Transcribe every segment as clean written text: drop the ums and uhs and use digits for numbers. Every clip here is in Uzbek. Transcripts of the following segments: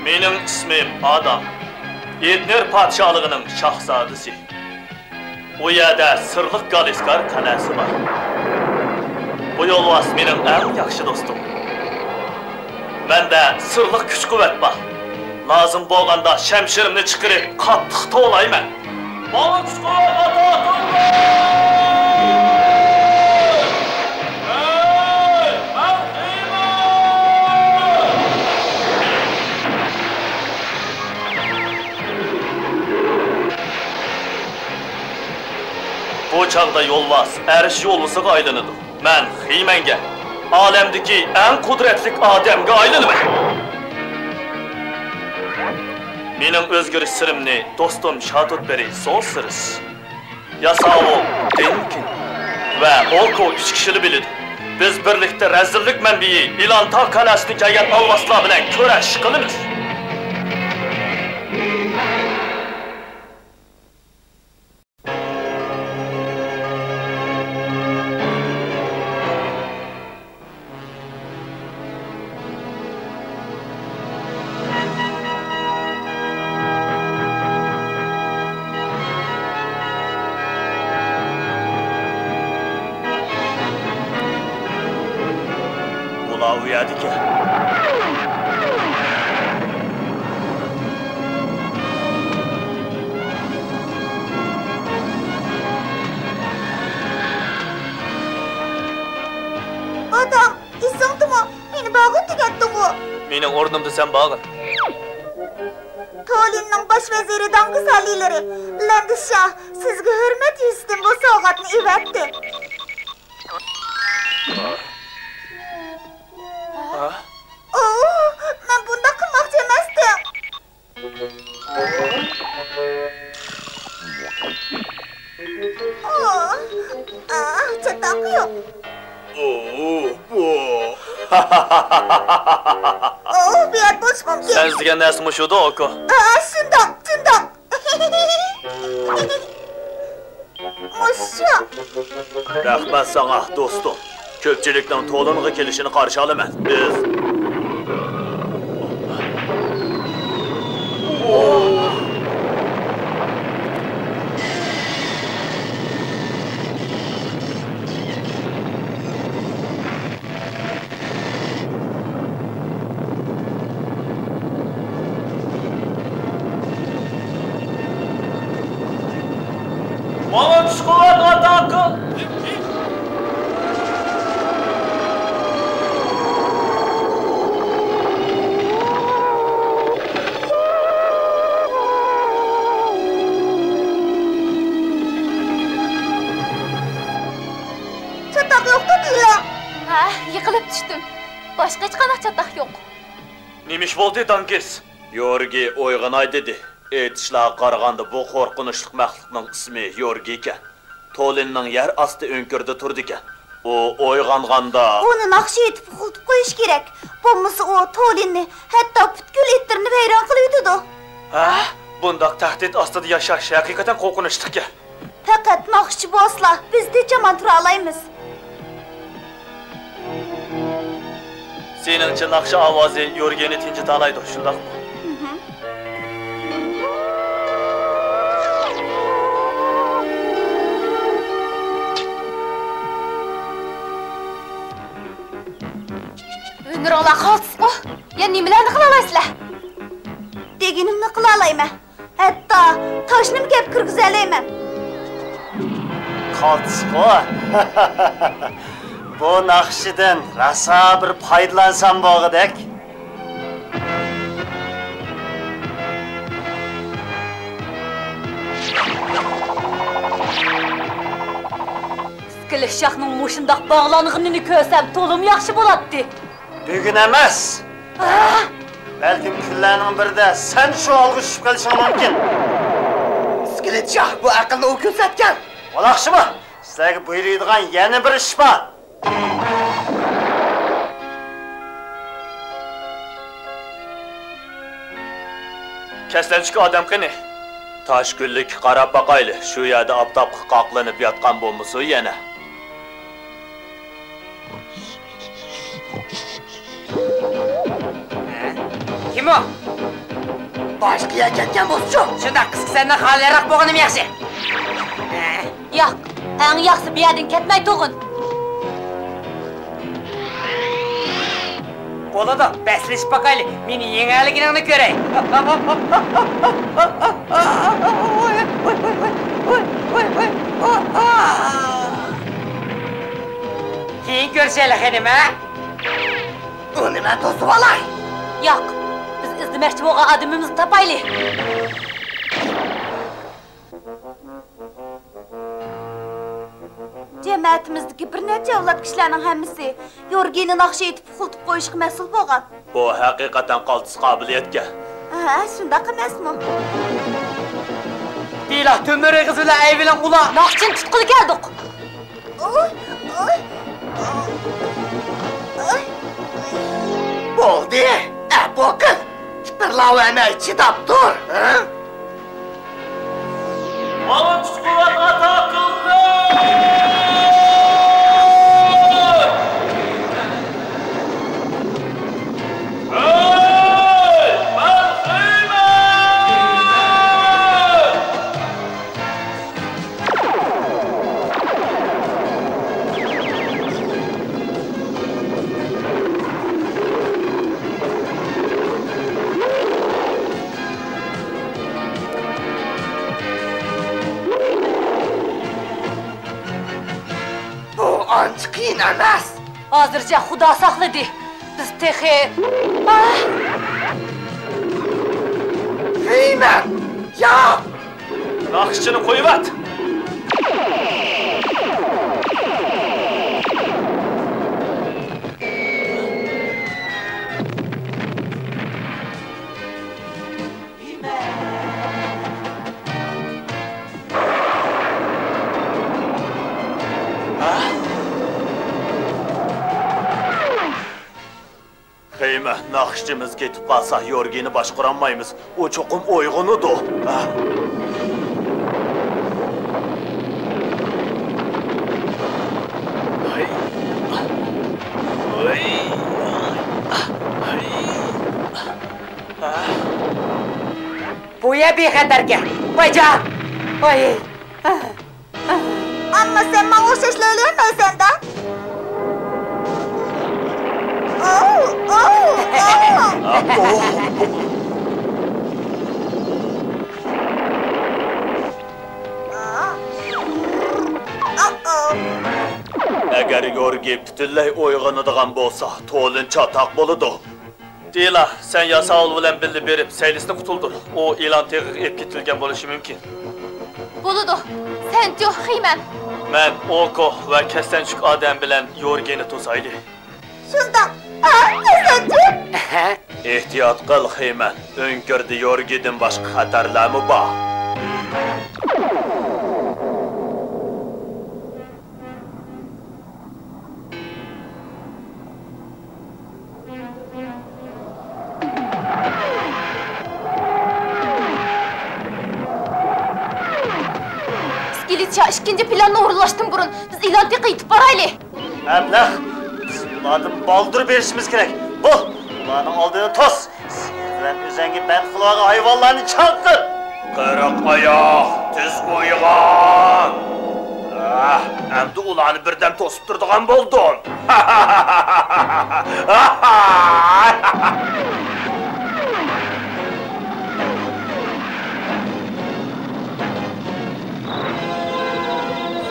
Mening ismim Adam. Edner podshohligining shahzodasi. Bu yerda sirliq Galiskar qal'asi bor. Bu yo'lbars mening eng yaxshi do'stim. Menda sirliq kuch-quvvat bor. Lazım bo'lganda shamshirimni chiqarib, qattiq to'layman. Bana kuch-quvvat ata! Bu çağda yo'lbars arish yo'lbisiga aylanadi. Men Xiymanga, olamdagi eng qudratli odamga aylanaman. Mening o'zgarish sirimni do'stim Shadutberi so'zsiz. Yasao, Denkin va Olko 3 kishini biladi. Biz birlikda razillik manbai Ilantar qal'asini kelgan olbaslar bilan kurash qilamiz. Uyadiki. Adam, esingdimi? Meni bag'in tugatdingu. Mening o'rnimda sen bag'in. Tolinning bosh vaziri Dangiz alilari, Landishah, sizga hurmat yuzasidan bu sovg'atni evatdi. Men bunda qilmoqchi emasdim. Chatoq yo'q. Buyat bo'lish mumkin. Sen degan narsami shu-da, aka? Shundoq. Musha. Rahmat sana, do'stim. Ko'pchilikning to'liniga kelishini qarshi olaman. Biz Bana kuch-quvvat ata! Yiqilib tushdim. Boshqa hech qanaqa chatoq yo'q. Nimish bo'ldi, Dangiz? Yorgi o'yg'anay dedi. Aytishlarga qaraganda bu qo'rqinchli maxluqning ismi Yorgi ekan. Tolinning yer osti o'nkirda turdi ekan. U o'yg'onganda uni naqsh etib qultib qo'yish kerak. Bo'lmasa u Tolinni, hatto butkul ettirni vayron qilib yutadi. Bundaq tahdid ostida yashash haqiqatan qo'rqinchli ekan. Faqat naqshchi boslar biz tinchman tura olamiz. Seningcha naqsha ovozi Yorgeni tinchitalaydi, shundaqmi? Nurala qolsiz-ku. Ya nimalarni qila olasizlar? Deganimni qila olaman. Hatto toshni kep kirgiza olaman. Qolsiz-ku. Bu naqshidan rasa bir foydalansam bo'g'idek. Skilishaqning mushundoq bog'langanini ko'rsam to'lim yaxshi bo'ladi. Bugun emas. Balkim kunlarning birida sen shu olg'a tushib qolishing mumkin. Skilishaq bu aqlni u ko'rsatgan. Bo'laqshimi? Sizlarga buyuradigan yana bir ish bor. Kaslanchik odam qani? Toshgullik qarab boqayli. Shu yerda obdobga qoqlanib yotgan bo'lmasa yana. Kim o? Başkaya ketken bozcu. Şunda kız senden halirak boğanım yaxşı. Yo'q, eng yaxshi bu yerdan ketmay tug'in. Bo'ladi, bəslişib bakaylı. Meni yengeligini görey. Keyin görüşelim hanım ha? O nima to'sib olay? Yo'q, biz izlamoqchi bo'lgan odamimizni topaylik. Cəmiyyətimizdəki bir neçə avlad kişilərin həmmisi Yorgeni naxşı etib xultub qoyuşqa məsul bolğan. Bu haqiqatan qaltis qobiliyatga. Ha, şundaq emasmı? Deyla, tömürü qızıyla eyvilen ula. Naqshin tutqili keldik. Oy, oy. Oy. Bo'ldi. Bu qiz bir emay chidab tur. Malın çukurata takıldı! Anç qiyin emas. Hozircha Xudo saqladi. Biz texi. Heyman. Ya. Naxışçını qoyuvat! Heyme, naxışçımız ketib qalsa Yorgeni başquramaymiz. O çoxum oyğunudur. Buya bexatarga. Baca. Oy. Amma sen bana o sesle ölürmezsen de. Eğer Yorgi bütünley oyğanıdığan bolsa, Tolin çatak boludu. Dila, sen yasağıl bilen bildi berip, seylisini kutuldur. O ilan teqiq ep ketilgen bolışı mümkün. Buludu. Sen yo'q, Heyman. Men Oko ve Kestençük adem bilen Yorgeni tosaylı. Şundaq. Kesençük. Ehtiyat qıl Heyman. Önkördi Yorgidin başqa xatarlamı ba. Skilitcha, ikinci planni o'rinlashdan burun biz ilan teqiq yetib boraylik. Ablah, biz ulardan baldır berişimiz gerek. Bul, ularning oldini tos. Sen o'zingga ben qilgan hayvonlarni chaqir. Qirq oyoq, tiz uyg'on. Endi ularni birdan to'sib turadigan bo'lding.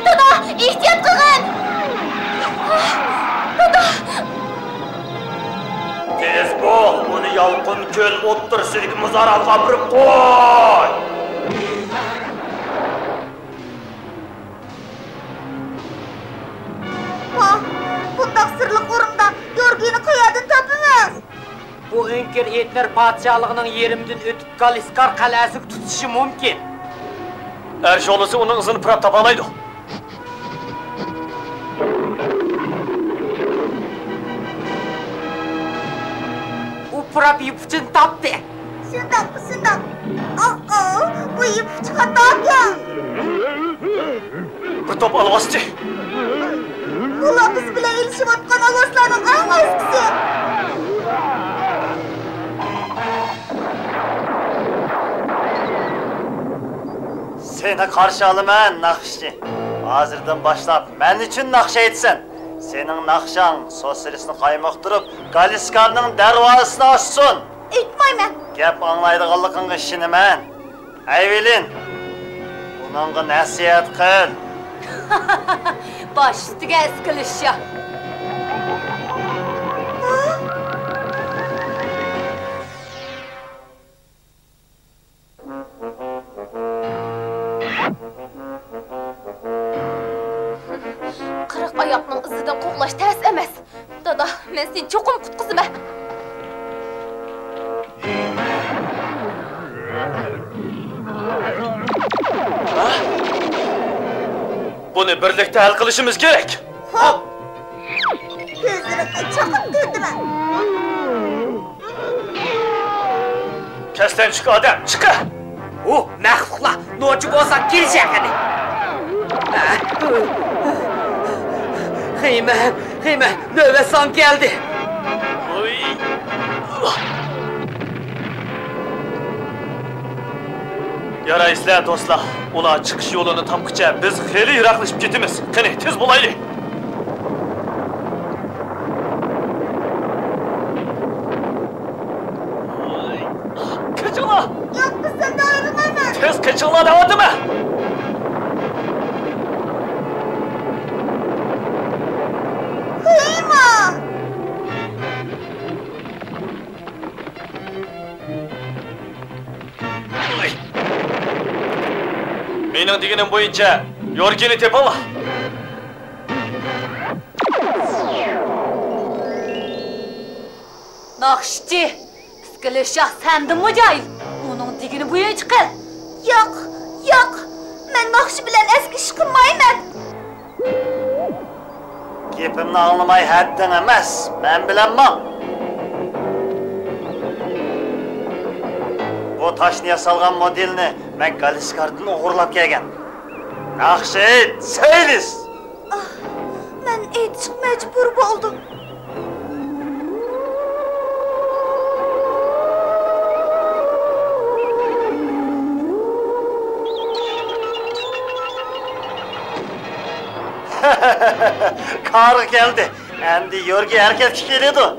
Dada, ehtiyot qilgin. Dada. Tez bo'l, uni yolqin ko'l o'ttirsak muzaralga birib qo'y. Bundaq sırlıq orunda Yorgeni qayerdan topamiz? Bu önkür etler padişahlığının yerimden ötüp Kaliskar qalasi tutuşu mümkün. Erşoğlusu onun ızını pırap tapalaydı. O pırap ipucunu taptı. Şundaq, şundaq. Bu ipucu xatokan. Bir top alğasçı. Ular biz bilan ilişib otgan avozlarning eng eskisi. Seni karşı alıman nakşçı. Hazırdan başlap men için nakşa etsen. Senin nakşan sosyalistini kaymoqtırıp Galiskar'nın dervasını açsın. Etmayman. Gep anlaydıqanlığın işini men. Ayvelin. Onunla nasihat kıl. Baş üstüge eskilişya. Kırık ayakның ızıdan kovlaş ters emes. Dada, men seni çokum kutkuzum he. Bunu birlikte hal qilishimiz gerek. Hop. Gözlerimde çakıp durdu ben. Kesten çık adam, çık! Məxluqla, nocu bolsan gir şəkəni. Xeymə, növbə san gəldi. Oy! Yara izle dostlar. Ula çıkış yolunu tapkıca biz heli yıraklaşıp gitimiz. Kene tez bulaylı. Kaçıla! Yok kızım da ayrılmayman. Tez kaçıla devadı mı? Kıyma. Mening deganim bo'yicha yorgini tepala. Nakşçı, ıskilişya sendin mi cahil? Onun digini bu yana çıkın. Yok, yok. Ben nakşı bilen eski şıkınmayman. Gepimni anlamay haddin emas. Men bilenmem. Bu taşni yasalgan modelini men Galiskar'dan uğurlap kelgen. Nakşı et, seylis. Ben etişik mecbur boldum. Karı geldi. Endi yorgi herkes geliyordu.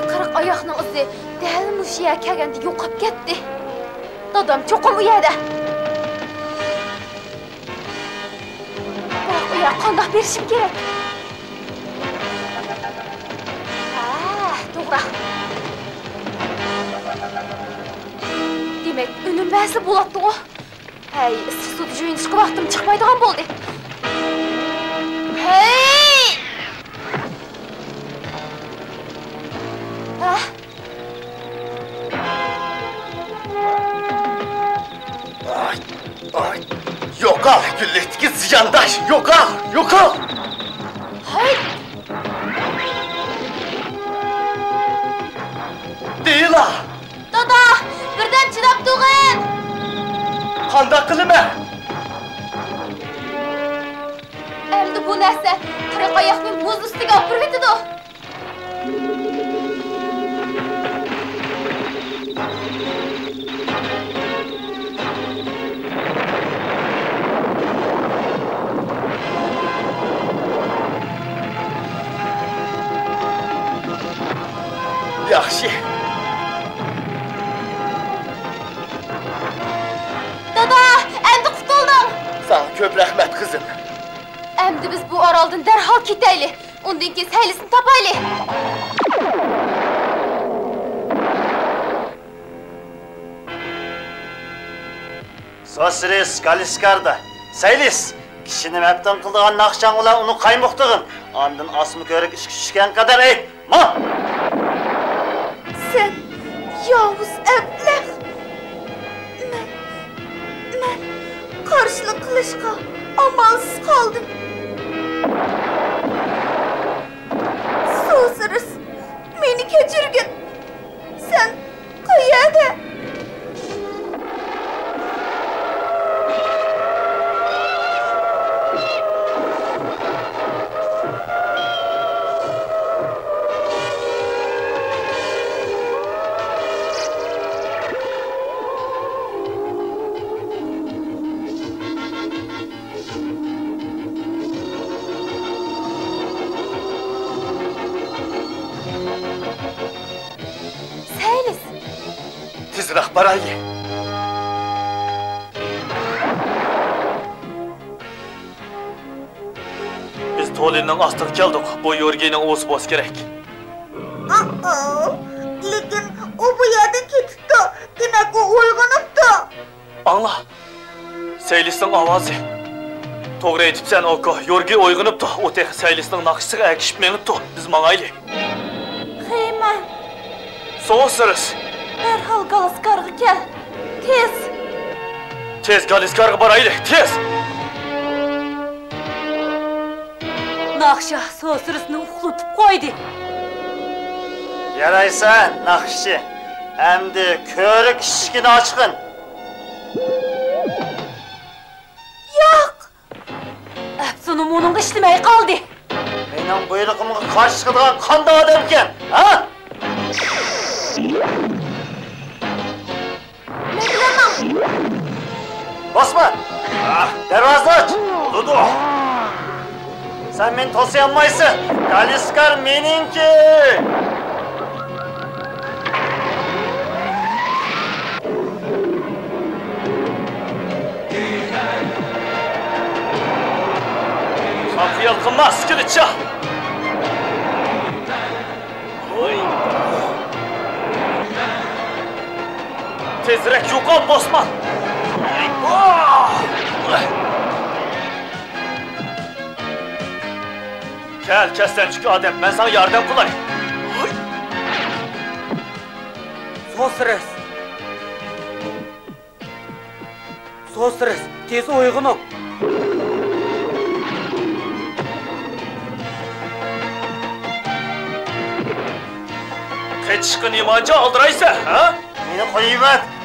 Kırık ayağının ızı dəl muşiyə kəlgəndi yoxab getdi. Dadam çoxum u yerdə. Bırak uya qandaq berişim gerek. Doğru. Demek önüm bəzi bulatdı o. Hey, ıssız su düşüyün çıxı vaxtım çıxmaydıqan boldu. Hey! Yok al gülletki ziyandaş, yok al, yok al. Hayır. Değil ha. Dada, birden çırap tuğun. Qandaq qilma. Endi bu narsa qirq oyoqning muz ustiga olib kirib ketadi. Yaxşı. Dada, endi qutuldum. Sağ köp rəhmət qızım. Endi biz bu oraldan dərhal ketəyli. Ondan keyin səylisini tapaylı. Sosris Galiskar'da. Seylis. Kişinin hepten kıldığın nakşan ulan onu kaymoqtığın. Andın asmı körük iş düşken kadar ey. Ma! Sen Yavuz Əbləh. Mən qarşılıq qılışqa amalsız qaldım. Sosiriz, meni keçirgin. Sen qayerdə? barayli. Biz Tolinning ostiga keldik. Bu Yorgining o'zi bo'lishi kerak. Lekin o bu yerda ketibdi. Demak u uyg'onibdi. Angla. Saylisning ovozi. To'g'ri aytibsan, aka. Yorgi uyg'onibdi. O tex Saylisning naqshiga akishib menibdi. Biz mangayli. Xeyman, So'siriz. darhol Galiskarga kel. Tez. Tez Galiskarga barayli. Tez. Naqsha So'sirisni uxlatib qo'ydi. Yaraysan, naqshchi. Endi ko'rik eshigini ochqin. Yo'q. Afsunum onun ishlamay qoldi. Mening buyrug'imga qarshi chiqadigan qanday odam ekan, ha? Men bilaman. Bosma! Darvozani och! Uludu! Sen meni to'say olmaysan. Galiskar meningki! Kapıyı yılqınmaz, kilitçi. Tezrek yo'qol, Bosman. Kel, kesden çünkü Adem, ben sana yardım kılayım. So'siris. So'siris, tez uyg'oning. Keçişkin imancı aldıraysa, ha? Meni qo'yib,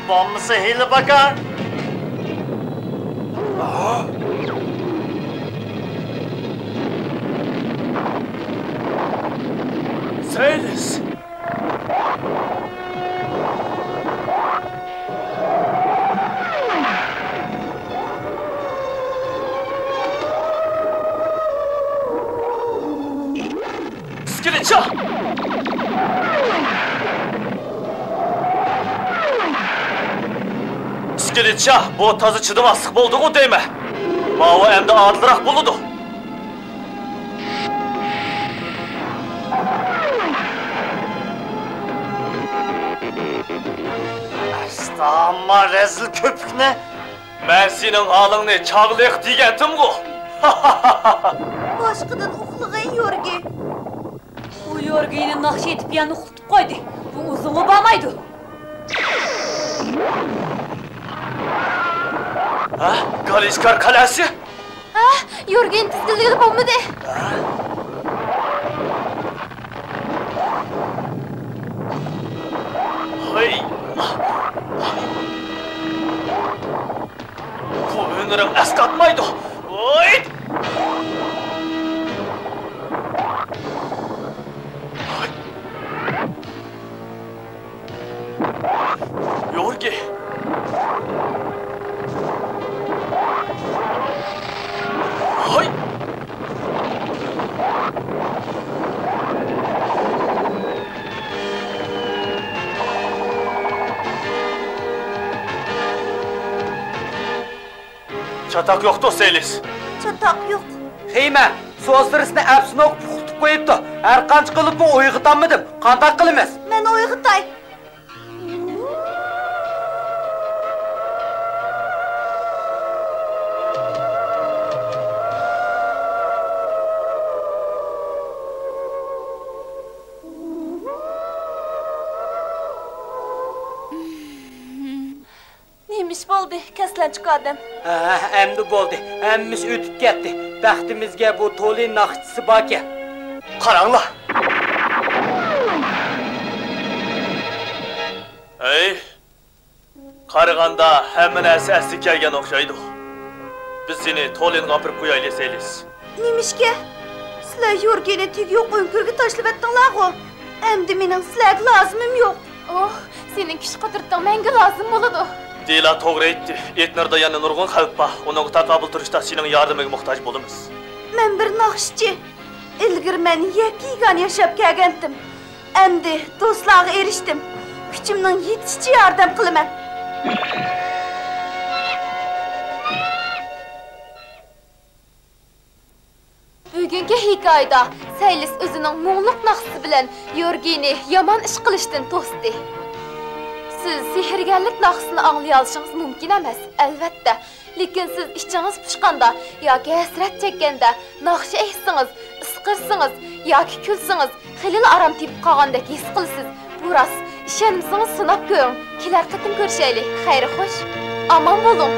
bommisi hili bakar. Saylis. Skilitçi. Skilitçi, bu tazı çıdımaslık bulduğu deyme. Mava hem de adlırak buludu. Amma rezil köpükne. Ben senin halını çağlayık diyendim bu. Boshqadan uxlagan Yorgi. U Yorgini naqsh etib yana uxlatib qo'ydi. Bu uzunga bormaydi. Ha? Galiskar kalesi? Ha, Yorgin tizgiligi bo'lmadi. Hey. Bu ömrüm eskatmaydı. Oy! Yorgi. Hay. Çatak yoktu Saylis. Çatak yo'q. Xeyman, So'sirisni afsini o'qib uxlatib qo'yibdi. Har qancha qilib bu uyg'otanmadim. Qanday qilamiz? Men uyg'otay. Neymiş bo'ldi? Kaslanchiq odam. Ha, endi bo'ldi. Hammamiz o'tib ketdi. Baxtimizga bu Tolin naqshchisi bor ekan. Qaranglar. Ey, qaraganda hamma narsa asli kelgan o'xshaydi. Biz seni Tolinga olib qo'yaylik Saylis. Nimishga? Sizlar Yorgini teg yo'q o'nkirga tashlab etdinglar-ku. Endi mening sizlarga lozimim yo'q. Oh, sening kishi qudratdan menga lozim bo'ladi. Dila to'g'ri aytdi. Etnarda yana nurg'un xavf bor. Uning taqobil turishda sening yordamiga muhtoj bo'lamiz. Men bir naqshchi. Ilgari men yakkigan yashab kelgandim. Endi do'stlarga erishdim. Kuchimning yetishicha yordam qilaman. Bugungi hikoyada Saylis o'zining muğluq naqsi bilan Yorgini yomon ish qilishdan to'sdi. Siz sehrgarlik naqsini anglay olishingiz mumkin emas, albatta. Lekin siz ichingiz pushqanda yoki hasrat chekkanda naqsha aytsangiz, isqirsangiz yoki kulsangiz, xilil aram tepib qolgandek his qilasiz. Bu rost. Ishonmasangiz sinab ko'ring. Kelar qatim ko'rishaylik. Xayr xo'sh. Omon bo'ling.